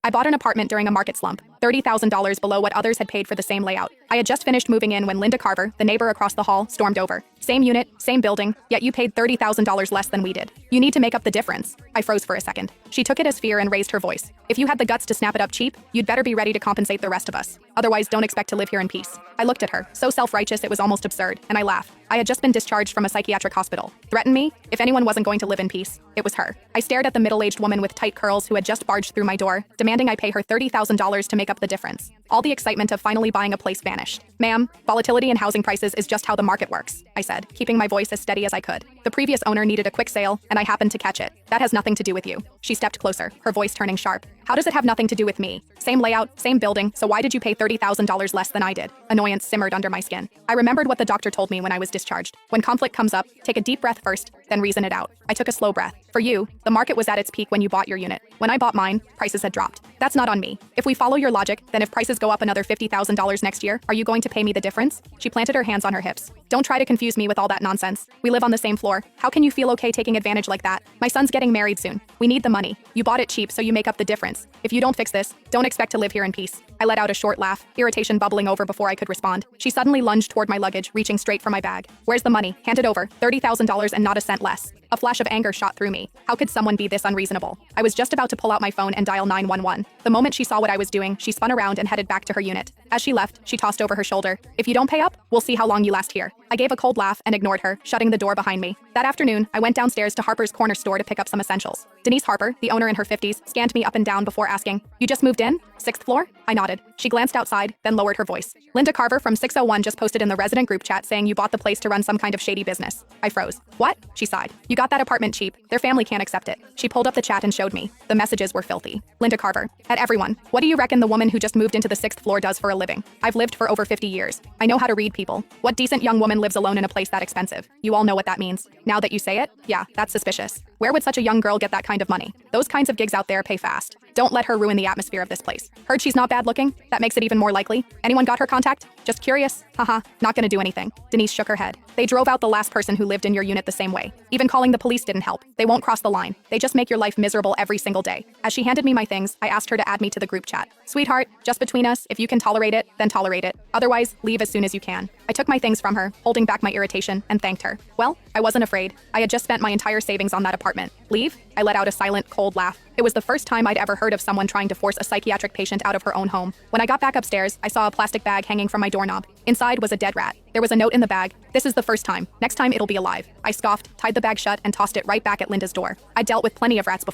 I bought an apartment during a market slump, $30,000 below what others had paid for the same layout. I had just finished moving in when Linda Carver, the neighbor across the hall, stormed over. Same unit, same building, yet you paid $30,000 less than we did. You need to make up the difference. I froze for a second. She took it as fear and raised her voice. If you had the guts to snap it up cheap, you'd better be ready to compensate the rest of us. Otherwise, don't expect to live here in peace. I looked at her, so self-righteous it was almost absurd, and I laughed. I had just been discharged from a psychiatric hospital. Threaten me? If anyone wasn't going to live in peace, it was her. I stared at the middle-aged woman with tight curls who had just barged through my door, demanding I pay her $30,000 to make up the difference. All the excitement of finally buying a place vanished. Ma'am, volatility in housing prices is just how the market works, I said, keeping my voice as steady as I could. The previous owner needed a quick sale, and I happened to catch it. That has nothing to do with you. She stepped closer, her voice turning sharp. How does it have nothing to do with me? Same layout, same building, so why did you pay $30,000 less than I did? Annoyance simmered under my skin. I remembered what the doctor told me when I was discharged. When conflict comes up, take a deep breath first, then reason it out. I took a slow breath. For you, the market was at its peak when you bought your unit. When I bought mine, prices had dropped. That's not on me. If we follow your logic, then if prices go up another $50,000 next year, are you going to pay me the difference? She planted her hands on her hips. Don't try to confuse me with all that nonsense. We live on the same floor. How can you feel okay taking advantage like that? My son's getting married soon. We need the money. You bought it cheap, so you make up the difference. If you don't fix this, don't expect to live here in peace. I let out a short laugh, irritation bubbling over before I could respond. She suddenly lunged toward my luggage, reaching straight for my bag. Where's the money? Hand it over. $30,000 and not a cent less. A flash of anger shot through me. How could someone be this unreasonable? I was just about to pull out my phone and dial 911. The moment she saw what I was doing, she spun around and headed back to her unit. As she left, she tossed over her shoulder. If you don't pay up, we'll see how long you last here. I gave a cold laugh and ignored her, shutting the door behind me. That afternoon, I went downstairs to Harper's Corner store to pick up some essentials. Denise Harper, the owner in her 50s, scanned me up and down before asking, "You just moved in? 6th floor?" I nodded. She glanced outside, then lowered her voice. "Linda Carver from 601 just posted in the resident group chat saying you bought the place to run some kind of shady business." I froze. "What?" She sighed. "You got that apartment cheap. Their family can't accept it." She pulled up the chat and showed me. The messages were filthy. Linda Carver. At everyone. What do you reckon the woman who just moved into the 6th floor does for a living? I've lived for over 50 years. I know how to read people. What decent young woman lives alone in a place that expensive? You all know what that means. Now that you say it, yeah, that's suspicious. Where would such a young girl get that kind of money? Those kinds of gigs out there pay fast. Don't let her ruin the atmosphere of this place. Heard she's not bad looking? That makes it even more likely. Anyone got her contact? Just curious? Haha, not gonna do anything. Denise shook her head. They drove out the last person who lived in your unit the same way. Even calling the police didn't help. They won't cross the line. They just make your life miserable every single day. As she handed me my things, I asked her to add me to the group chat. Sweetheart, just between us, if you can tolerate it, then tolerate it. Otherwise, leave as soon as you can. I took my things from her, holding back my irritation, and thanked her. Well, I wasn't afraid. I had just spent my entire savings on that apartment. Leave? I let out a silent, cold laugh. It was the first time I'd ever heard of someone trying to force a psychiatric patient out of her own home. When I got back upstairs, I saw a plastic bag hanging from my doorknob. Inside was a dead rat. There was a note in the bag. "This is the first time. Next time it'll be alive." I scoffed, tied the bag shut, and tossed it right back at Linda's door. I dealt with plenty of rats before.